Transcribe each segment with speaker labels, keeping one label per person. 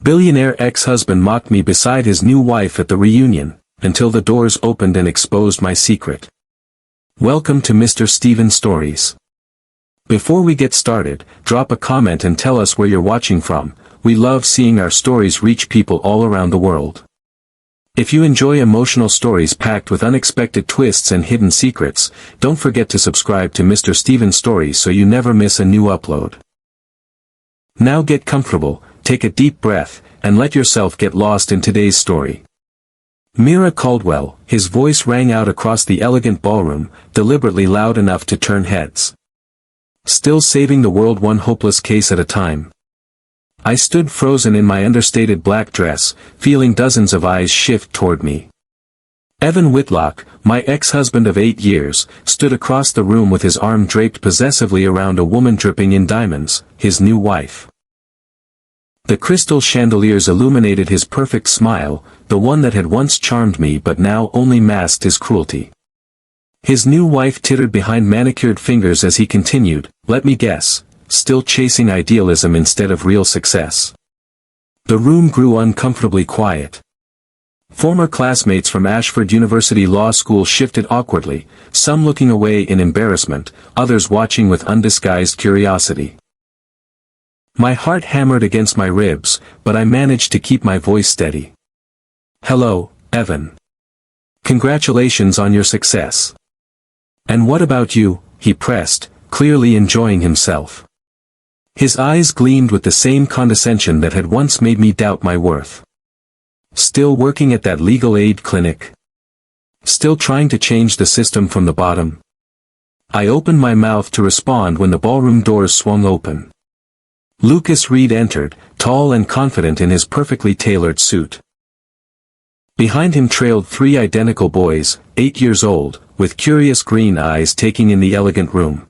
Speaker 1: Billionaire ex-husband mocked me beside his new wife at the reunion, until the doors opened and exposed my secret. Welcome to Mr. Steven Stories. Before we get started, drop a comment and tell us where you're watching from. We love seeing our stories reach people all around the world. If you enjoy emotional stories packed with unexpected twists and hidden secrets, don't forget to subscribe to Mr. Steven Stories so you never miss a new upload. Now get comfortable, take a deep breath, and let yourself get lost in today's story. Mira Caldwell, his voice rang out across the elegant ballroom, deliberately loud enough to turn heads. Still saving the world one hopeless case at a time. I stood frozen in my understated black dress, feeling dozens of eyes shift toward me. Evan Whitlock, my ex-husband of 8 years, stood across the room with his arm draped possessively around a woman dripping in diamonds, his new wife. The crystal chandeliers illuminated his perfect smile, the one that had once charmed me but now only masked his cruelty. His new wife tittered behind manicured fingers as he continued, "Let me guess, still chasing idealism instead of real success." The room grew uncomfortably quiet. Former classmates from Ashford University Law School shifted awkwardly, some looking away in embarrassment, others watching with undisguised curiosity. My heart hammered against my ribs, but I managed to keep my voice steady. "Hello, Evan. Congratulations on your success. And what about you?" he pressed, clearly enjoying himself. His eyes gleamed with the same condescension that had once made me doubt my worth. Still working at that legal aid clinic? Still trying to change the system from the bottom? I opened my mouth to respond when the ballroom doors swung open. Lucas Reed entered, tall and confident in his perfectly tailored suit. Behind him trailed 3 identical boys, 8 years old, with curious green eyes taking in the elegant room.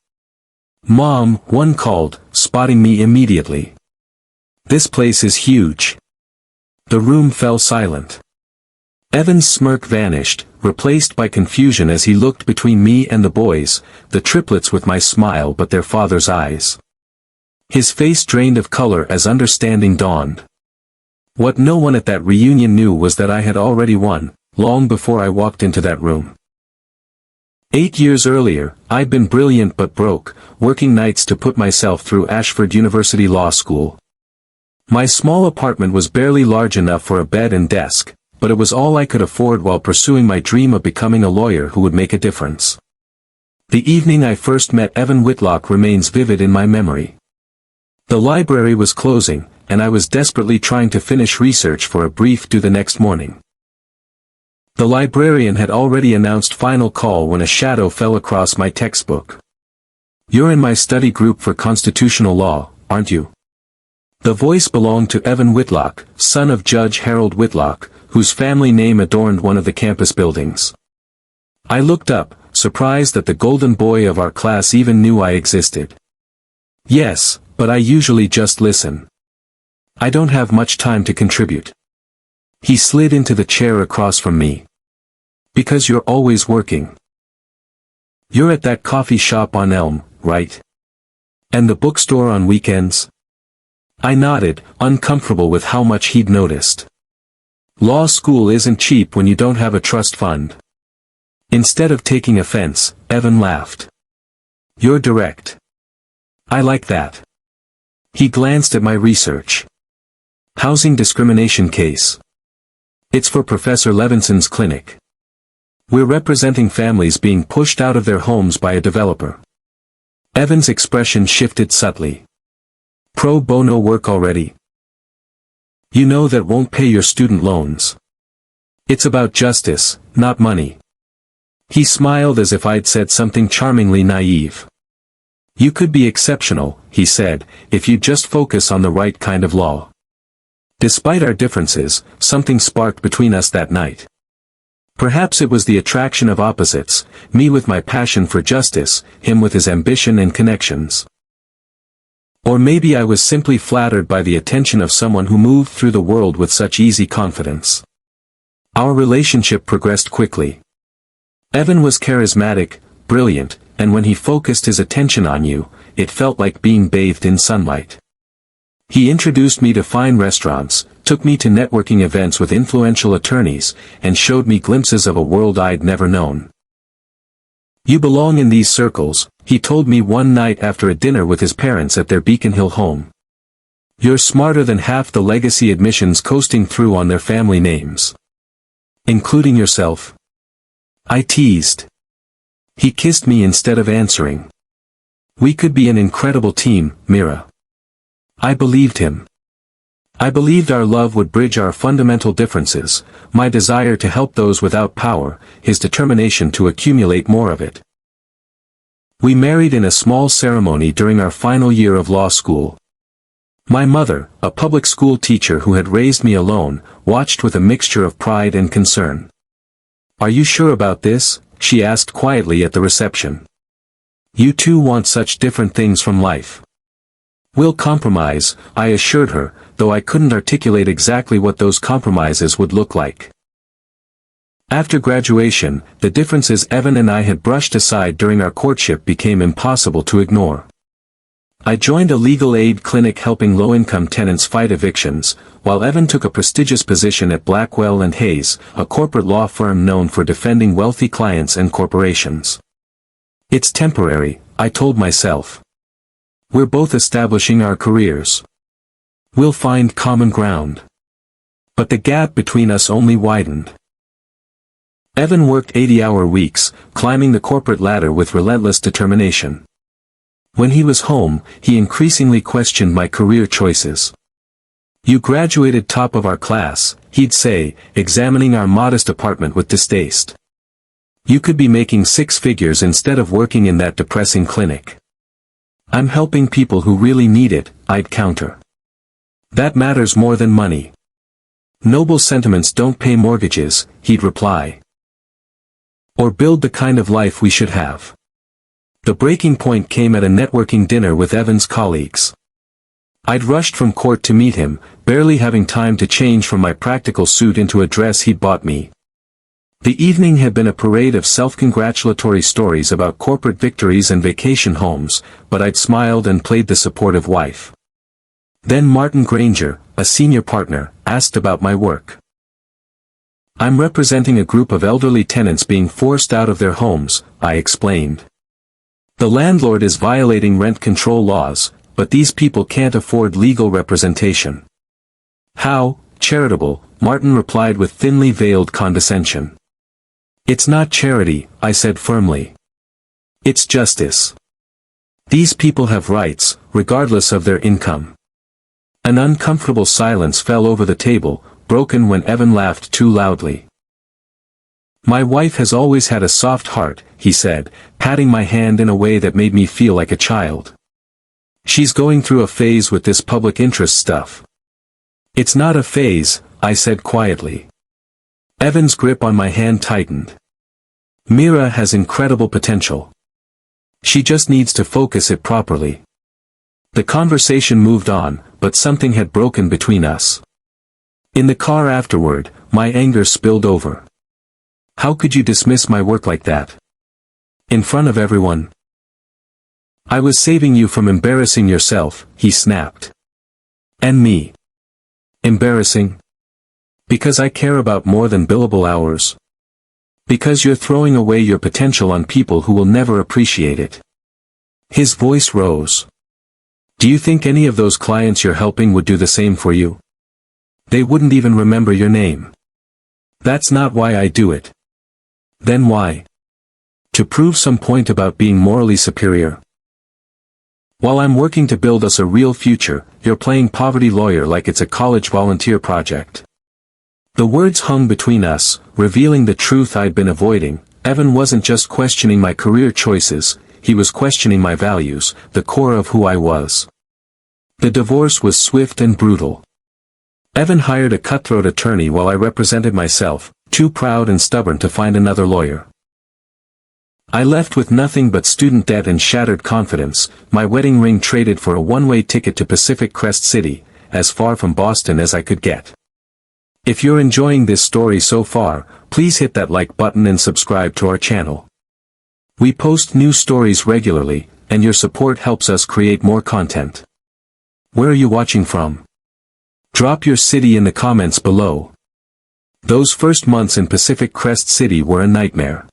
Speaker 1: "Mom," one called, spotting me immediately. "This place is huge." The room fell silent. Evan's smirk vanished, replaced by confusion as he looked between me and the boys, the triplets with my smile but their father's eyes. His face drained of color as understanding dawned. What no one at that reunion knew was that I had already won, long before I walked into that room. 8 years earlier, I'd been brilliant but broke, working nights to put myself through Ashford University Law School. My small apartment was barely large enough for a bed and desk, but it was all I could afford while pursuing my dream of becoming a lawyer who would make a difference. The evening I first met Evan Whitlock remains vivid in my memory. The library was closing, and I was desperately trying to finish research for a brief due the next morning. The librarian had already announced final call when a shadow fell across my textbook. "You're in my study group for constitutional law, aren't you?" The voice belonged to Evan Whitlock, son of Judge Harold Whitlock, whose family name adorned one of the campus buildings. I looked up, surprised that the golden boy of our class even knew I existed. "Yes, but I usually just listen. I don't have much time to contribute." He slid into the chair across from me. "Because you're always working. You're at that coffee shop on Elm, right? And the bookstore on weekends?" I nodded, uncomfortable with how much he'd noticed. "Law school isn't cheap when you don't have a trust fund." Instead of taking offense, Evan laughed. "You're direct. I like that." He glanced at my research. "Housing discrimination case. It's for Professor Levinson's clinic. We're representing families being pushed out of their homes by a developer." Evan's expression shifted subtly. "Pro bono work already? You know that won't pay your student loans. It's about justice, not money." He smiled as if I'd said something charmingly naive. "You could be exceptional," he said, "if you just focus on the right kind of law." Despite our differences, something sparked between us that night. Perhaps it was the attraction of opposites, me with my passion for justice, him with his ambition and connections. Or maybe I was simply flattered by the attention of someone who moved through the world with such easy confidence. Our relationship progressed quickly. Evan was charismatic, brilliant, and when he focused his attention on you, it felt like being bathed in sunlight. He introduced me to fine restaurants, took me to networking events with influential attorneys, and showed me glimpses of a world I'd never known. "You belong in these circles," he told me one night after a dinner with his parents at their Beacon Hill home. "You're smarter than half the legacy admissions coasting through on their family names. Including yourself." I teased. He kissed me instead of answering. "We could be an incredible team, Mira." I believed him. I believed our love would bridge our fundamental differences, my desire to help those without power, his determination to accumulate more of it. We married in a small ceremony during our final year of law school. My mother, a public school teacher who had raised me alone, watched with a mixture of pride and concern. "Are you sure about this?" she asked quietly at the reception. "You two want such different things from life." "We'll compromise," I assured her, though I couldn't articulate exactly what those compromises would look like. After graduation, the differences Evan and I had brushed aside during our courtship became impossible to ignore. I joined a legal aid clinic helping low-income tenants fight evictions, while Evan took a prestigious position at Blackwell and Hayes, a corporate law firm known for defending wealthy clients and corporations. "It's temporary," I told myself. "We're both establishing our careers. We'll find common ground." But the gap between us only widened. Evan worked 80-hour weeks, climbing the corporate ladder with relentless determination. When he was home, he increasingly questioned my career choices. "You graduated top of our class," he'd say, examining our modest apartment with distaste. "You could be making six figures instead of working in that depressing clinic." "I'm helping people who really need it," I'd counter. "That matters more than money." "Noble sentiments don't pay mortgages," he'd reply. "Or build the kind of life we should have." The breaking point came at a networking dinner with Evan's colleagues. I'd rushed from court to meet him, barely having time to change from my practical suit into a dress he'd bought me. The evening had been a parade of self-congratulatory stories about corporate victories and vacation homes, but I'd smiled and played the supportive wife. Then Martin Granger, a senior partner, asked about my work. "I'm representing a group of elderly tenants being forced out of their homes," I explained. "The landlord is violating rent control laws, but these people can't afford legal representation." "How charitable," Martin replied with thinly veiled condescension. "It's not charity," I said firmly. "It's justice. These people have rights, regardless of their income." An uncomfortable silence fell over the table, broken when Evan laughed too loudly. "My wife has always had a soft heart," he said, patting my hand in a way that made me feel like a child. "She's going through a phase with this public interest stuff." "It's not a phase," I said quietly. Evan's grip on my hand tightened. "Mira has incredible potential. She just needs to focus it properly." The conversation moved on, but something had broken between us. In the car afterward, my anger spilled over. "How could you dismiss my work like that? In front of everyone?" "I was saving you from embarrassing yourself," he snapped. "And me. Embarrassing? Because I care about more than billable hours. Because you're throwing away your potential on people who will never appreciate it." His voice rose. "Do you think any of those clients you're helping would do the same for you? They wouldn't even remember your name." "That's not why I do it." "Then why?" "To prove some point about being morally superior. While I'm working to build us a real future, you're playing poverty lawyer like it's a college volunteer project." The words hung between us, revealing the truth I'd been avoiding. Evan wasn't just questioning my career choices, he was questioning my values, the core of who I was. The divorce was swift and brutal. Evan hired a cutthroat attorney while I represented myself, too proud and stubborn to find another lawyer. I left with nothing but student debt and shattered confidence, my wedding ring traded for a one-way ticket to Pacific Crest City, as far from Boston as I could get. If you're enjoying this story so far, please hit that like button and subscribe to our channel. We post new stories regularly, and your support helps us create more content. Where are you watching from? Drop your city in the comments below. Those first months in Pacific Crest City were a nightmare.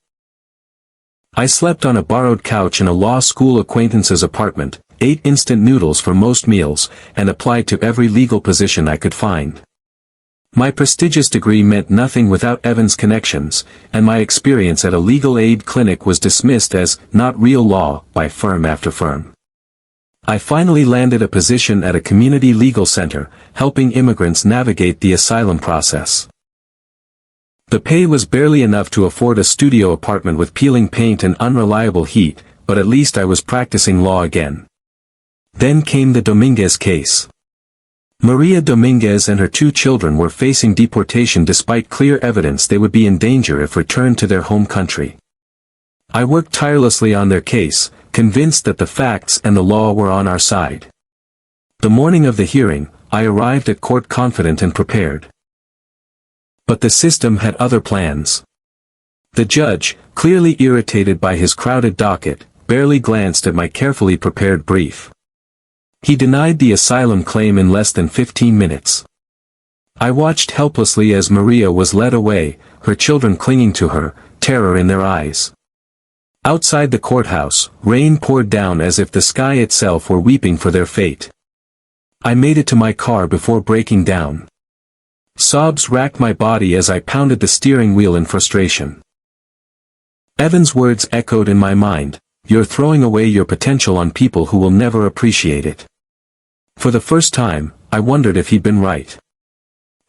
Speaker 1: I slept on a borrowed couch in a law school acquaintance's apartment, ate instant noodles for most meals, and applied to every legal position I could find. My prestigious degree meant nothing without Evan's connections, and my experience at a legal aid clinic was dismissed as not real law by firm after firm. I finally landed a position at a community legal center, helping immigrants navigate the asylum process. The pay was barely enough to afford a studio apartment with peeling paint and unreliable heat, but at least I was practicing law again. Then came the Dominguez case. Maria Dominguez and her 2 children were facing deportation despite clear evidence they would be in danger if returned to their home country. I worked tirelessly on their case, convinced that the facts and the law were on our side. The morning of the hearing, I arrived at court confident and prepared. But the system had other plans. The judge, clearly irritated by his crowded docket, barely glanced at my carefully prepared brief. He denied the asylum claim in less than 15 minutes. I watched helplessly as Maria was led away, her children clinging to her, terror in their eyes. Outside the courthouse, rain poured down as if the sky itself were weeping for their fate. I made it to my car before breaking down. Sobs racked my body as I pounded the steering wheel in frustration. Evan's words echoed in my mind, "You're throwing away your potential on people who will never appreciate it." For the first time, I wondered if he'd been right.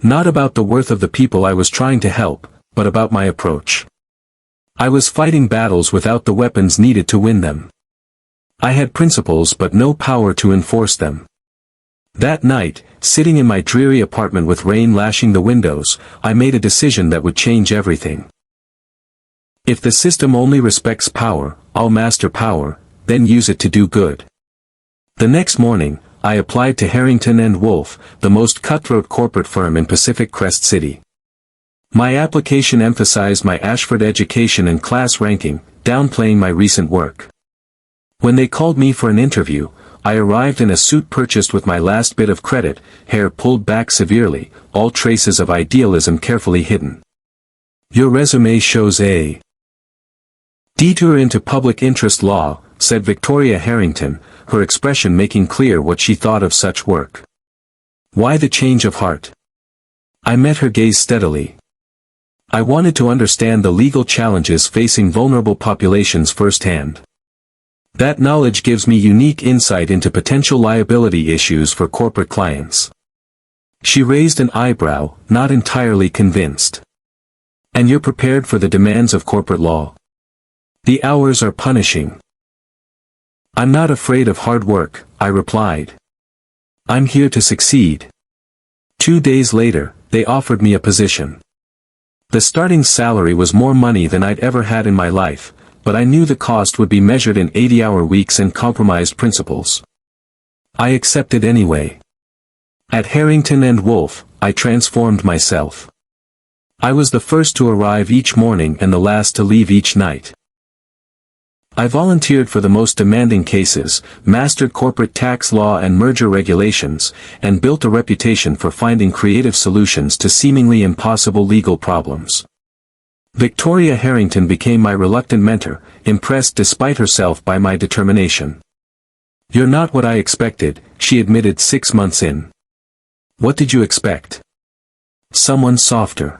Speaker 1: Not about the worth of the people I was trying to help, but about my approach. I was fighting battles without the weapons needed to win them. I had principles but no power to enforce them. That night, sitting in my dreary apartment with rain lashing the windows, I made a decision that would change everything. If the system only respects power, I'll master power, then use it to do good. The next morning, I applied to Harrington and Wolff, the most cutthroat corporate firm in Pacific Crest City. My application emphasized my Ashford education and class ranking, downplaying my recent work. When they called me for an interview, I arrived in a suit purchased with my last bit of credit, hair pulled back severely, all traces of idealism carefully hidden. "Your resume shows a detour into public interest law," said Victoria Harrington, her expression making clear what she thought of such work. "Why the change of heart?" I met her gaze steadily. I wanted to understand the legal challenges facing vulnerable populations firsthand. That knowledge gives me unique insight into potential liability issues for corporate clients. She raised an eyebrow, not entirely convinced. "And you're prepared for the demands of corporate law? The hours are punishing." "I'm not afraid of hard work," I replied. "I'm here to succeed." 2 days later, they offered me a position. The starting salary was more money than I'd ever had in my life, but I knew the cost would be measured in 80-hour weeks and compromised principles. I accepted anyway. At Harrington and Wolff, I transformed myself. I was the first to arrive each morning and the last to leave each night. I volunteered for the most demanding cases, mastered corporate tax law and merger regulations, and built a reputation for finding creative solutions to seemingly impossible legal problems. Victoria Harrington became my reluctant mentor, impressed despite herself by my determination. "You're not what I expected," she admitted 6 months in. "What did you expect?" "Someone softer.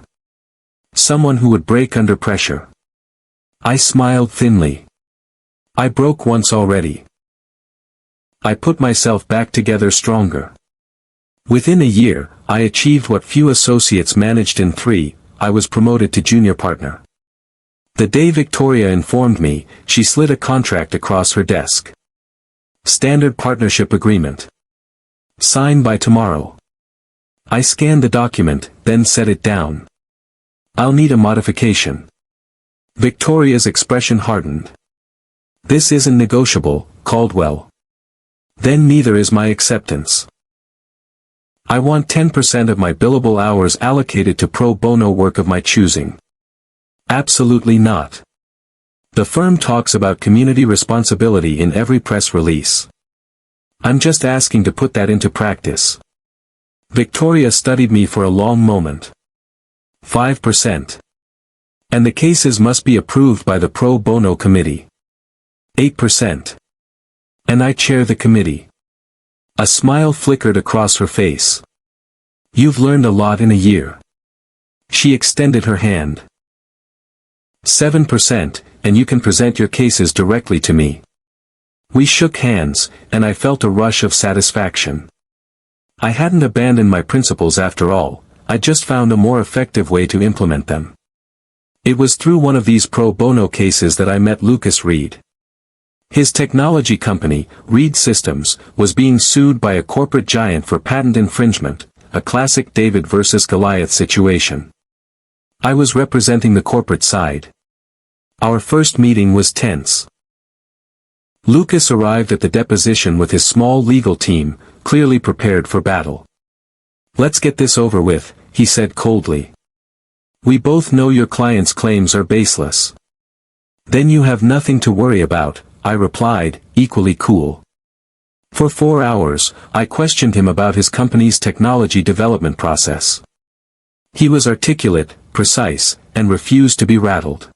Speaker 1: Someone who would break under pressure." I smiled thinly. I broke once already. I put myself back together stronger. Within a year, I achieved what few associates managed in 3, I was promoted to junior partner. The day Victoria informed me, she slid a contract across her desk. "Standard partnership agreement. Sign by tomorrow." I scanned the document, then set it down. "I'll need a modification." Victoria's expression hardened. "This isn't negotiable, Caldwell." "Then neither is my acceptance. I want 10% of my billable hours allocated to pro bono work of my choosing." "Absolutely not. The firm talks about community responsibility in every press release. I'm just asking to put that into practice." Victoria studied me for a long moment. 5%. And the cases must be approved by the pro bono committee. 8%. And I chair the committee. A smile flickered across her face. You've learned a lot in a year. She extended her hand. 7%, and you can present your cases directly to me. We shook hands, and I felt a rush of satisfaction. I hadn't abandoned my principles after all, I just found a more effective way to implement them. It was through one of these pro bono cases that I met Lucas Reed. His technology company, Reed Systems, was being sued by a corporate giant for patent infringement, a classic David versus Goliath situation. I was representing the corporate side. Our first meeting was tense. Lucas arrived at the deposition with his small legal team, clearly prepared for battle. Let's get this over with, he said coldly. We both know your client's claims are baseless. Then you have nothing to worry about, I replied, equally cool. For 4 hours, I questioned him about his company's technology development process. He was articulate, precise, and refused to be rattled.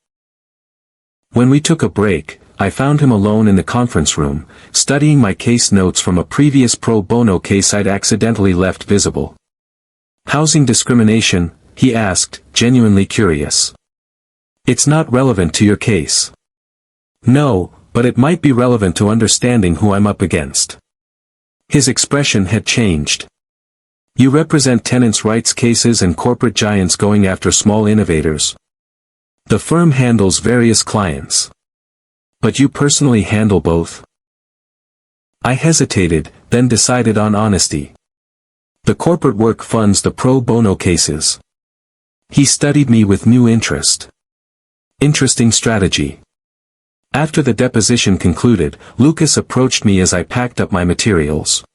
Speaker 1: When we took a break, I found him alone in the conference room, studying my case notes from a previous pro bono case I'd accidentally left visible. Housing discrimination, he asked, genuinely curious. It's not relevant to your case. No, but it might be relevant to understanding who I'm up against. His expression had changed. You represent tenants' rights cases and corporate giants going after small innovators. The firm handles various clients. But you personally handle both? I hesitated, then decided on honesty. The corporate work funds the pro bono cases. He studied me with new interest. Interesting strategy. After the deposition concluded, Lucas approached me as I packed up my materials.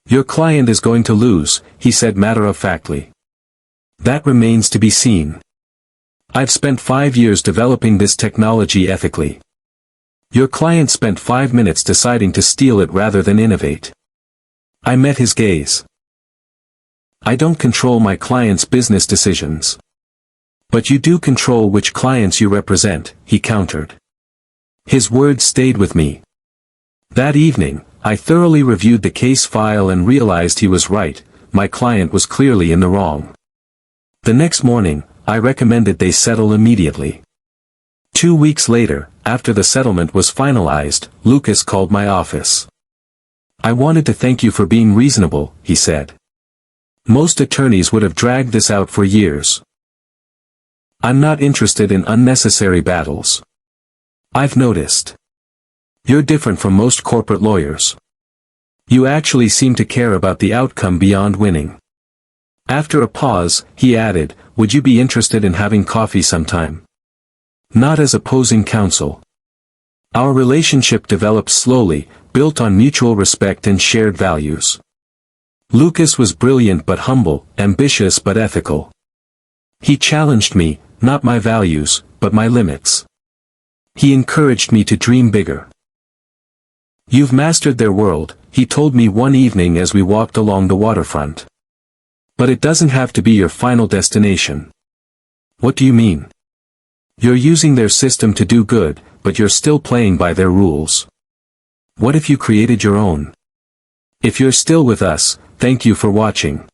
Speaker 1: Your client is going to lose, he said matter-of-factly. That remains to be seen. I've spent 5 years developing this technology ethically. Your client spent 5 minutes deciding to steal it rather than innovate. I met his gaze. I don't control my client's business decisions. But you do control which clients you represent, he countered. His words stayed with me. That evening, I thoroughly reviewed the case file and realized he was right, my client was clearly in the wrong. The next morning, I recommended they settle immediately. 2 weeks later, after the settlement was finalized, Lucas called my office. I wanted to thank you for being reasonable, he said. Most attorneys would have dragged this out for years. I'm not interested in unnecessary battles. I've noticed. You're different from most corporate lawyers. You actually seem to care about the outcome beyond winning. After a pause, he added, would you be interested in having coffee sometime? Not as opposing counsel. Our relationship developed slowly, built on mutual respect and shared values. Lucas was brilliant but humble, ambitious but ethical. He challenged me, not my values, but my limits. He encouraged me to dream bigger. You've mastered their world, he told me one evening as we walked along the waterfront. But it doesn't have to be your final destination. What do you mean? You're using their system to do good, but you're still playing by their rules. What if you created your own? If you're still with us, thank you for watching.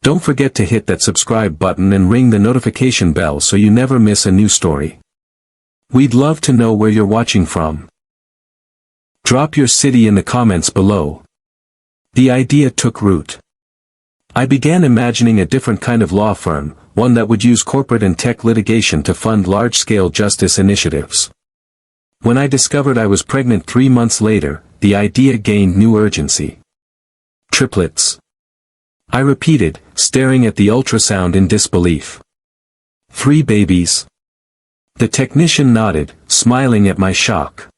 Speaker 1: Don't forget to hit that subscribe button and ring the notification bell so you never miss a new story. We'd love to know where you're watching from. Drop your city in the comments below. The idea took root. I began imagining a different kind of law firm, one that would use corporate and tech litigation to fund large-scale justice initiatives. When I discovered I was pregnant 3 months later, the idea gained new urgency. Triplets. I repeated, staring at the ultrasound in disbelief. 3 babies. The technician nodded, smiling at my shock.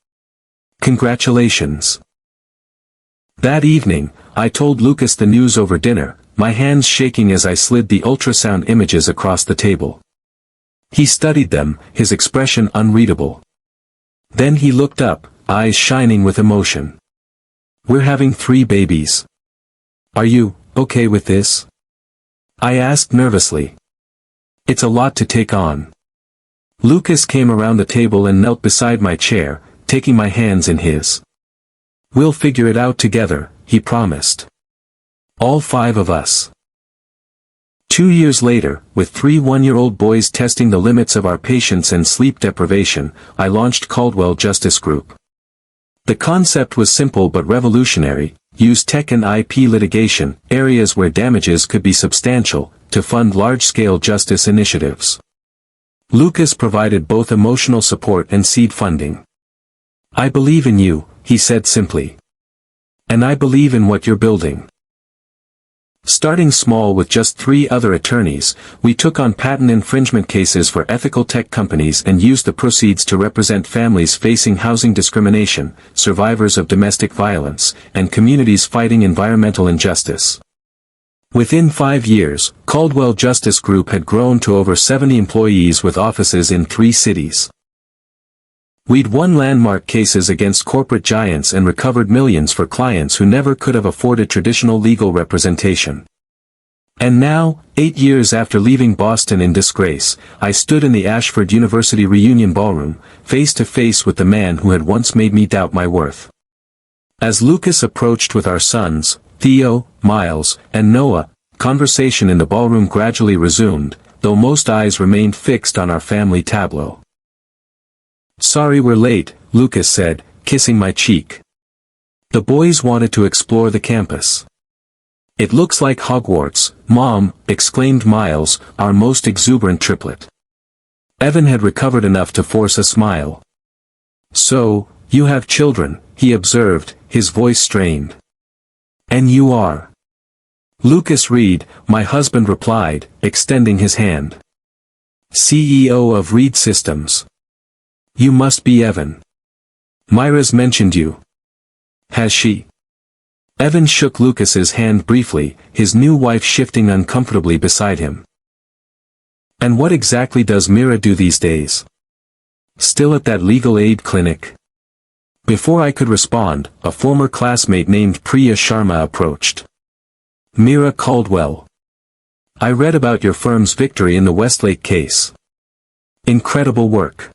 Speaker 1: Congratulations. That evening, I told Lucas the news over dinner, my hands shaking as I slid the ultrasound images across the table. He studied them, his expression unreadable. Then he looked up, eyes shining with emotion. We're having 3 babies. Are you okay with this?" I asked nervously. "It's a lot to take on." Lucas came around the table and knelt beside my chair, taking my hands in his. "We'll figure it out together," he promised. All 5 of us. 2 years later, with 3 one-year-old boys testing the limits of our patience and sleep deprivation, I launched Caldwell Justice Group. The concept was simple but revolutionary: use tech and IP litigation, areas where damages could be substantial, to fund large-scale justice initiatives. Lucas provided both emotional support and seed funding. "I believe in you," he said simply. "And I believe in what you're building." Starting small with just 3 other attorneys, we took on patent infringement cases for ethical tech companies and used the proceeds to represent families facing housing discrimination, survivors of domestic violence, and communities fighting environmental injustice. Within 5 years, Caldwell Justice Group had grown to over 70 employees with offices in 3 cities. We'd won landmark cases against corporate giants and recovered millions for clients who never could have afforded traditional legal representation. And now, 8 years after leaving Boston in disgrace, I stood in the Ashford University reunion ballroom, face to face with the man who had once made me doubt my worth. As Lucas approached with our sons, Theo, Miles, and Noah, conversation in the ballroom gradually resumed, though most eyes remained fixed on our family tableau. "Sorry we're late," Lucas said, kissing my cheek. "The boys wanted to explore the campus." "It looks like Hogwarts, Mom," exclaimed Miles, our most exuberant triplet. Evan had recovered enough to force a smile. "So, you have children," he observed, his voice strained. "And you are?" "Lucas Reed," my husband replied, extending his hand. "CEO of Reed Systems. You must be Evan. Myra's mentioned you." "Has she?" Evan shook Lucas's hand briefly, his new wife shifting uncomfortably beside him. "And what exactly does Mira do these days? Still at that legal aid clinic?" Before I could respond, a former classmate named Priya Sharma approached. "Mira Caldwell. I read about your firm's victory in the Westlake case. Incredible work."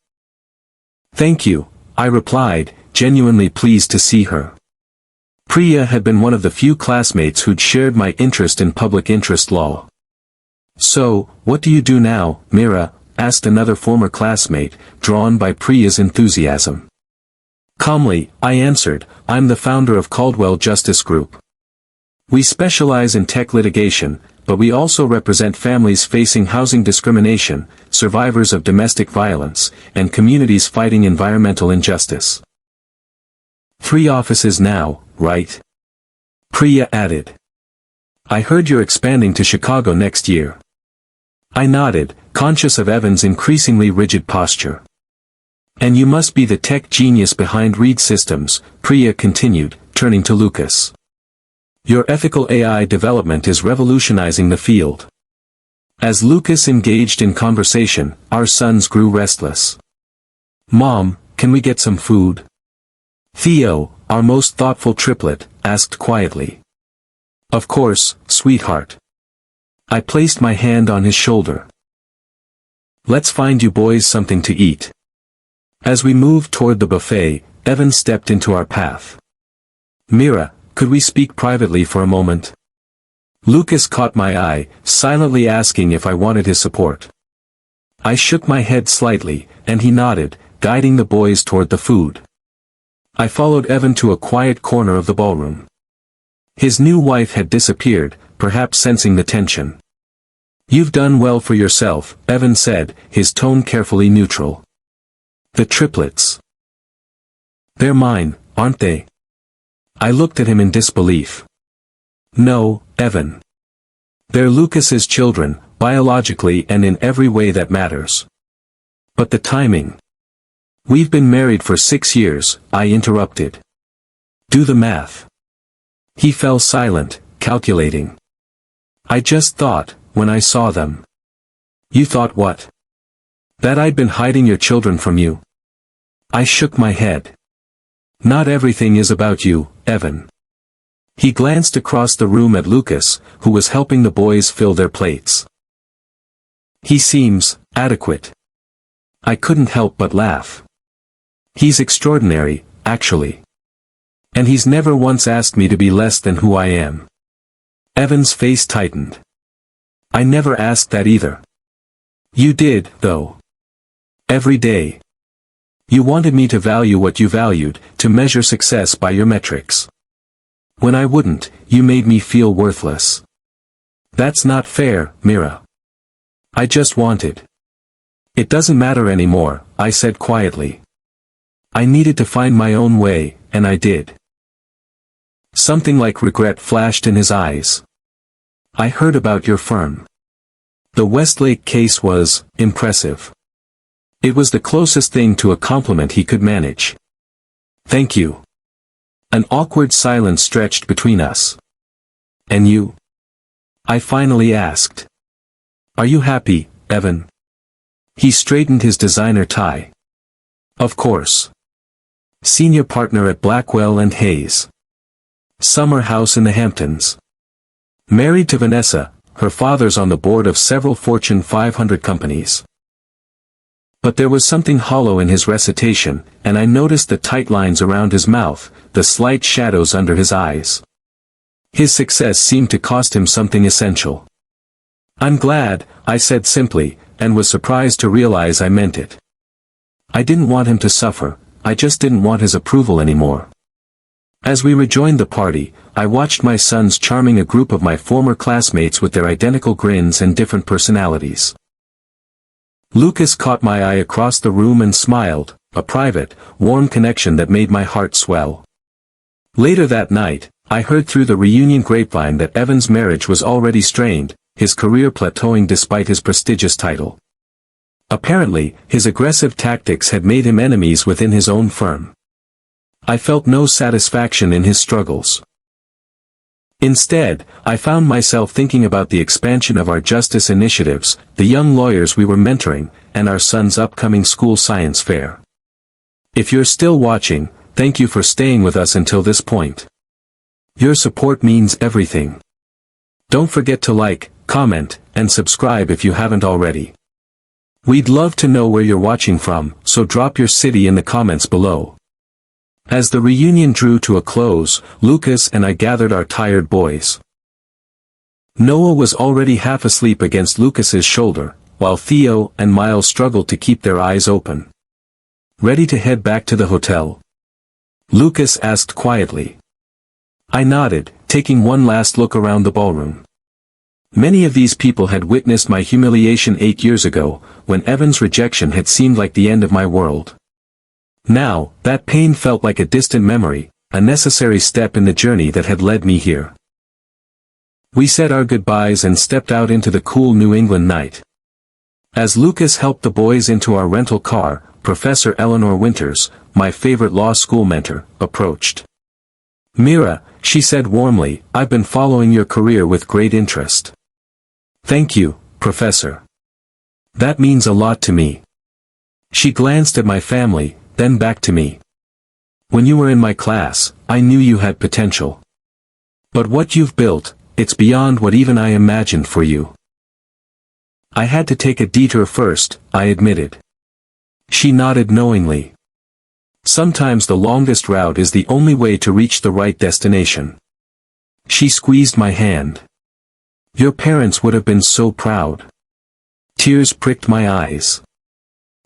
Speaker 1: "Thank you," I replied, genuinely pleased to see her. Priya had been one of the few classmates who'd shared my interest in public interest law. "So, what do you do now, Mira?" asked another former classmate, drawn by Priya's enthusiasm. Calmly, I answered, "I'm the founder of Caldwell Justice Group. We specialize in tech litigation, but we also represent families facing housing discrimination, survivors of domestic violence, and communities fighting environmental injustice." 3 offices now, right?" Priya added. "I heard you're expanding to Chicago next year." I nodded, conscious of Evan's increasingly rigid posture. "And you must be the tech genius behind Reed Systems," Priya continued, turning to Lucas. "Your ethical AI development is revolutionizing the field." As Lucas engaged in conversation, our sons grew restless. "Mom, can we get some food?" Theo, our most thoughtful triplet, asked quietly. "Of course, sweetheart." I placed my hand on his shoulder. "Let's find you boys something to eat." As we moved toward the buffet, Evan stepped into our path. "Mira, could we speak privately for a moment?" Lucas caught my eye, silently asking if I wanted his support. I shook my head slightly, and he nodded, guiding the boys toward the food. I followed Evan to a quiet corner of the ballroom. His new wife had disappeared, perhaps sensing the tension. "You've done well for yourself," Evan said, his tone carefully neutral. "The triplets. They're mine, aren't they?" I looked at him in disbelief. "No, Evan. They're Lucas's children, biologically and in every way that matters." "But the timing." "We've been married for 6 years, I interrupted. "Do the math." He fell silent, calculating. "I just thought, when I saw them." "You thought what?" "That I'd been hiding your children from you." I shook my head. "Not everything is about you, Evan. He glanced across the room at Lucas, who was helping the boys fill their plates. He seems adequate. I couldn't help but laugh. He's extraordinary, actually. And he's never once asked me to be less than who I am. Evan's face tightened. I never asked that either. You did, though. Every day. You wanted me to value what you valued, to measure success by your metrics. When I wouldn't, you made me feel worthless. That's not fair, Mira. I just wanted. It doesn't matter anymore, I said quietly. I needed to find my own way, and I did. Something like regret flashed in his eyes. I heard about your firm. The Westlake case was impressive. It was the closest thing to a compliment he could manage. Thank you. An awkward silence stretched between us. And you? I finally asked. Are you happy, Evan? He straightened his designer tie. Of course. Senior partner at Blackwell and Hayes. Summer house in the Hamptons. Married to Vanessa, her father's on the board of several Fortune 500 companies. But there was something hollow in his recitation, and I noticed the tight lines around his mouth, the slight shadows under his eyes. His success seemed to cost him something essential. I'm glad, I said simply, and was surprised to realize I meant it. I didn't want him to suffer, I just didn't want his approval anymore. As we rejoined the party, I watched my sons charming a group of my former classmates with their identical grins and different personalities. Lucas caught my eye across the room and smiled, a private, warm connection that made my heart swell. Later that night, I heard through the reunion grapevine that Evan's marriage was already strained, his career plateauing despite his prestigious title. Apparently, his aggressive tactics had made him enemies within his own firm. I felt no satisfaction in his struggles. Instead, I found myself thinking about the expansion of our justice initiatives, the young lawyers we were mentoring, and our son's upcoming school science fair. If you're still watching, thank you for staying with us until this point. Your support means everything. Don't forget to like, comment, and subscribe if you haven't already. We'd love to know where you're watching from, so drop your city in the comments below. As the reunion drew to a close, Lucas and I gathered our tired boys. Noah was already half asleep against Lucas's shoulder, while Theo and Miles struggled to keep their eyes open. Ready to head back to the hotel? Lucas asked quietly. I nodded, taking one last look around the ballroom. Many of these people had witnessed my humiliation 8 years ago, when Evan's rejection had seemed like the end of my world. Now, that pain felt like a distant memory, a necessary step in the journey that had led me here. We said our goodbyes and stepped out into the cool New England night. As Lucas helped the boys into our rental car, Professor Eleanor Winters, my favorite law school mentor, approached. Mira, she said warmly, I've been following your career with great interest. Thank you, Professor. That means a lot to me. She glanced at my family, then back to me. When you were in my class, I knew you had potential. But what you've built, it's beyond what even I imagined for you. I had to take a detour first, I admitted. She nodded knowingly. Sometimes the longest route is the only way to reach the right destination. She squeezed my hand. Your parents would have been so proud. Tears pricked my eyes.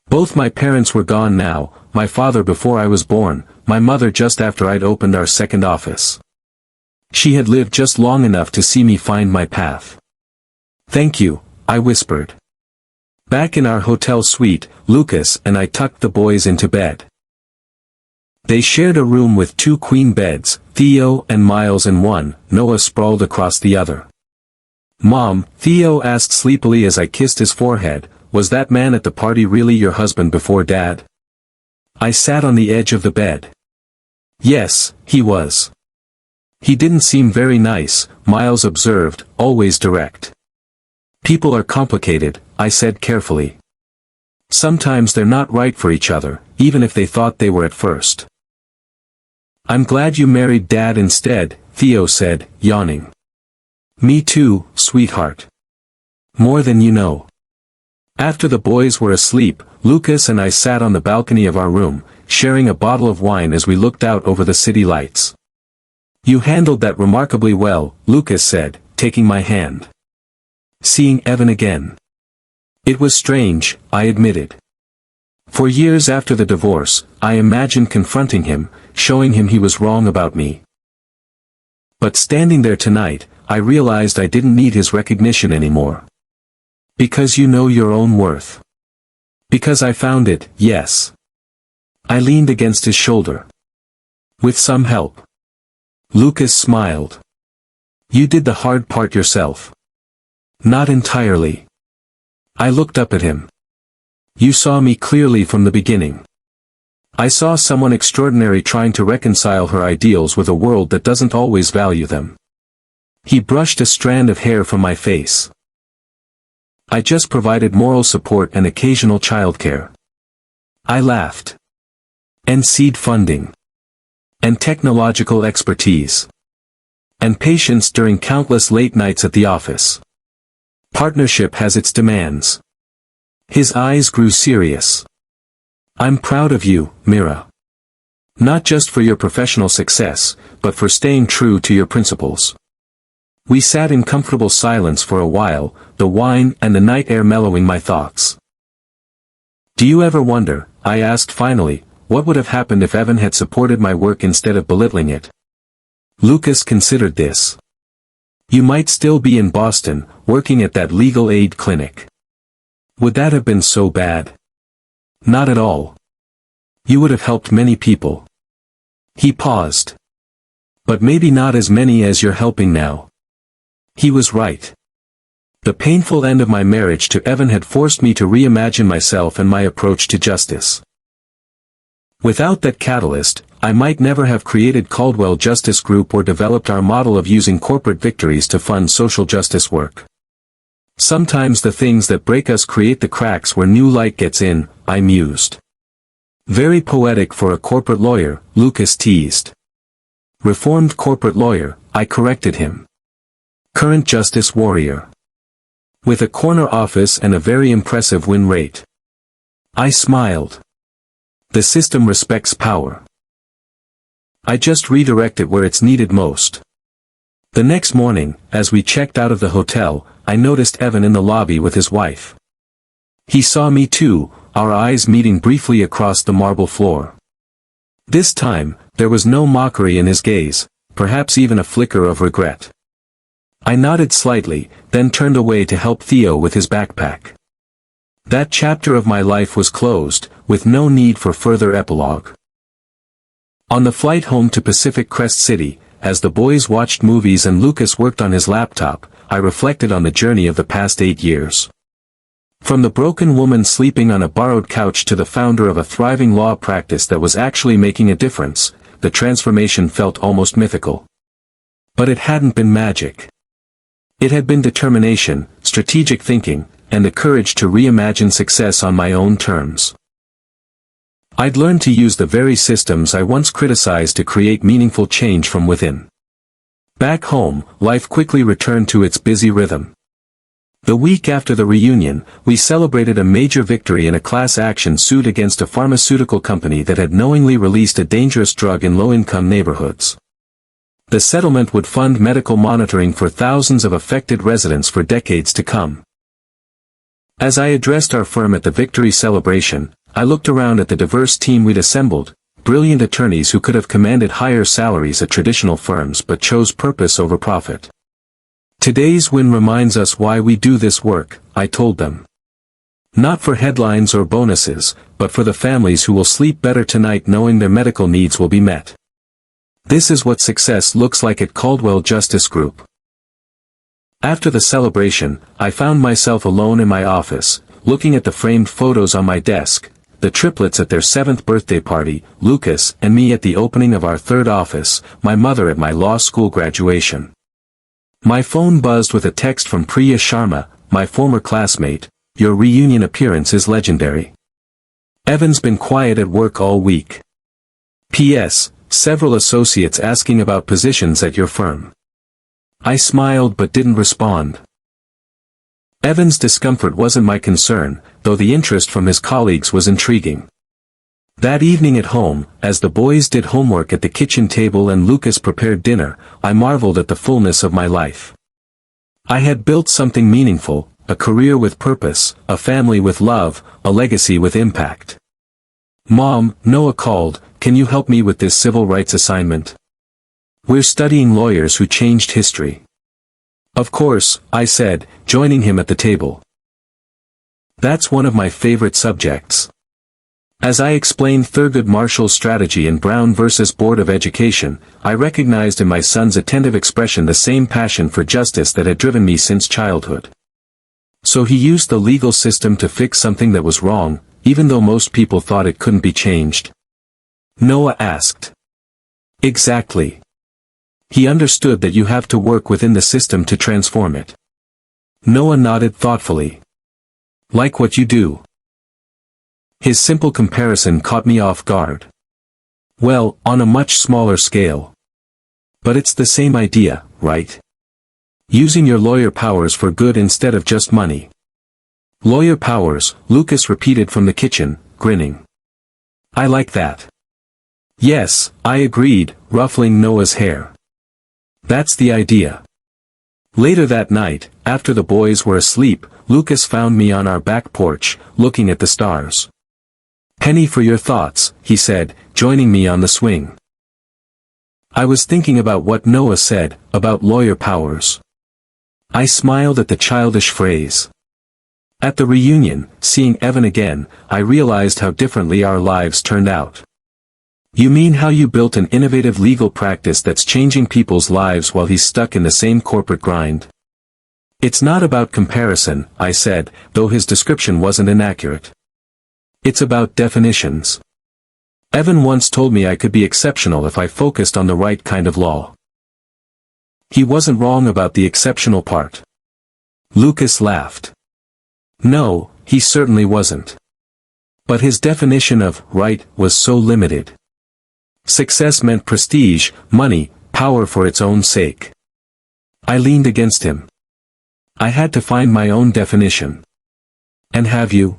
Speaker 1: Both my parents were gone now, my father before I was born, my mother just after I'd opened our second office. She had lived just long enough to see me find my path. Thank you, I whispered. Back in our hotel suite, Lucas and I tucked the boys into bed. They shared a room with 2 queen beds, Theo and Miles in one, Noah sprawled across the other. Mom, Theo asked sleepily as I kissed his forehead, was that man at the party really your husband before Dad? I sat on the edge of the bed. Yes, he was. He didn't seem very nice, Miles observed, always direct. People are complicated, I said carefully. Sometimes they're not right for each other, even if they thought they were at first. I'm glad you married Dad instead, Theo said, yawning. Me too, sweetheart. More than you know. After the boys were asleep, Lucas and I sat on the balcony of our room, sharing a bottle of wine as we looked out over the city lights. You handled that remarkably well, Lucas said, taking my hand. Seeing Evan again. It was strange, I admitted. For years after the divorce, I imagined confronting him, showing him he was wrong about me. But standing there tonight, I realized I didn't need his recognition anymore. Because you know your own worth. Because I found it, yes. I leaned against his shoulder. With some help. Lucas smiled. You did the hard part yourself. Not entirely. I looked up at him. You saw me clearly from the beginning. I saw someone extraordinary trying to reconcile her ideals with a world that doesn't always value them. He brushed a strand of hair from my face. I just provided moral support and occasional childcare. I laughed. And seed funding. And technological expertise. And patience during countless late nights at the office. Partnership has its demands. His eyes grew serious. I'm proud of you, Mira. Not just for your professional success, but for staying true to your principles. We sat in comfortable silence for a while, the wine and the night air mellowing my thoughts. Do you ever wonder, I asked finally, what would have happened if Evan had supported my work instead of belittling it? Lucas considered this. You might still be in Boston, working at that legal aid clinic. Would that have been so bad? Not at all. You would have helped many people. He paused. But maybe not as many as you're helping now. He was right. The painful end of my marriage to Evan had forced me to reimagine myself and my approach to justice. Without that catalyst, I might never have created Caldwell Justice Group or developed our model of using corporate victories to fund social justice work. Sometimes the things that break us create the cracks where new light gets in, I mused. Very poetic for a corporate lawyer, Lucas teased. Reformed corporate lawyer, I corrected him. Current justice warrior. With a corner office and a very impressive win rate. I smiled. The system respects power. I just redirect it where it's needed most. The next morning, as we checked out of the hotel, I noticed Evan in the lobby with his wife. He saw me too, our eyes meeting briefly across the marble floor. This time, there was no mockery in his gaze, perhaps even a flicker of regret. I nodded slightly, then turned away to help Theo with his backpack. That chapter of my life was closed, with no need for further epilogue. On the flight home to Pacific Crest City, as the boys watched movies and Lucas worked on his laptop, I reflected on the journey of the past 8 years. From the broken woman sleeping on a borrowed couch to the founder of a thriving law practice that was actually making a difference, the transformation felt almost mythical. But it hadn't been magic. It had been determination, strategic thinking, and the courage to reimagine success on my own terms. I'd learned to use the very systems I once criticized to create meaningful change from within. Back home, life quickly returned to its busy rhythm. The week after the reunion, we celebrated a major victory in a class action suit against a pharmaceutical company that had knowingly released a dangerous drug in low-income neighborhoods. The settlement would fund medical monitoring for thousands of affected residents for decades to come. As I addressed our firm at the victory celebration, I looked around at the diverse team we'd assembled, brilliant attorneys who could have commanded higher salaries at traditional firms but chose purpose over profit. Today's win reminds us why we do this work, I told them. Not for headlines or bonuses, but for the families who will sleep better tonight knowing their medical needs will be met. This is what success looks like at Caldwell Justice Group. After the celebration, I found myself alone in my office, looking at the framed photos on my desk, the triplets at their 7th birthday party, Lucas and me at the opening of our 3rd office, my mother at my law school graduation. My phone buzzed with a text from Priya Sharma, my former classmate, "Your reunion appearance is legendary. Evan's been quiet at work all week. P.S. several associates asking about positions at your firm. I smiled but didn't respond. Evan's discomfort wasn't my concern, though the interest from his colleagues was intriguing. That evening at home, as the boys did homework at the kitchen table and Lucas prepared dinner, I marveled at the fullness of my life. I had built something meaningful, a career with purpose, a family with love, a legacy with impact. "Mom," Noah called, "can you help me with this civil rights assignment? We're studying lawyers who changed history." "Of course," I said, joining him at the table. "That's one of my favorite subjects." As I explained Thurgood Marshall's strategy in Brown versus Board of Education, I recognized in my son's attentive expression the same passion for justice that had driven me since childhood. "So he used the legal system to fix something that was wrong, even though most people thought it couldn't be changed?" Noah asked. "Exactly. He understood that you have to work within the system to transform it." Noah nodded thoughtfully. "Like what you do?" His simple comparison caught me off guard. "Well, on a much smaller scale. But it's the same idea, right? Using your lawyer powers for good instead of just money." "Lawyer powers," Lucas repeated from the kitchen, grinning. "I like that." "Yes," I agreed, ruffling Noah's hair. "That's the idea." Later that night, after the boys were asleep, Lucas found me on our back porch, looking at the stars. "Penny for your thoughts," he said, joining me on the swing. I was thinking about what Noah said, about lawyer powers. I smiled at the childish phrase. At the reunion, seeing Evan again, I realized how differently our lives turned out. "You mean how you built an innovative legal practice that's changing people's lives while he's stuck in the same corporate grind?" "It's not about comparison," I said, though his description wasn't inaccurate. "It's about definitions. Evan once told me I could be exceptional if I focused on the right kind of law." He wasn't wrong about the exceptional part. Lucas laughed. "No, he certainly wasn't. But his definition of right was so limited. Success meant prestige, money, power for its own sake." I leaned against him. I had to find my own definition. "And have you?"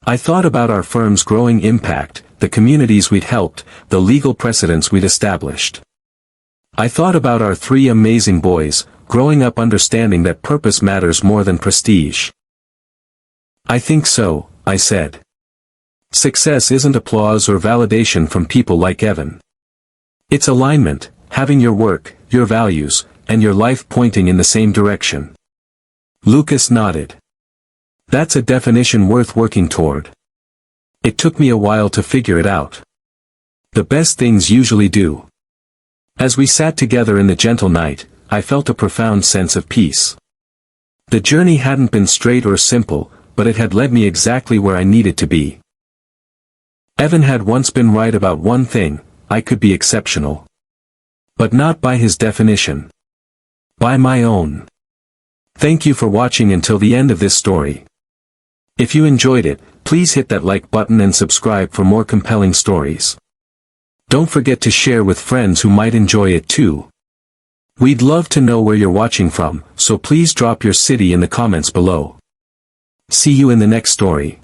Speaker 1: I thought about our firm's growing impact, the communities we'd helped, the legal precedents we'd established. I thought about our 3 amazing boys, growing up understanding that purpose matters more than prestige. "I think so," I said. "Success isn't applause or validation from people like Evan. It's alignment, having your work, your values, and your life pointing in the same direction." Lucas nodded. "That's a definition worth working toward." It took me a while to figure it out. The best things usually do. As we sat together in the gentle night, I felt a profound sense of peace. The journey hadn't been straight or simple, but it had led me exactly where I needed to be. Evan had once been right about one thing: I could be exceptional. But not by his definition. By my own. Thank you for watching until the end of this story. If you enjoyed it, please hit that like button and subscribe for more compelling stories. Don't forget to share with friends who might enjoy it too. We'd love to know where you're watching from, so please drop your city in the comments below. See you in the next story.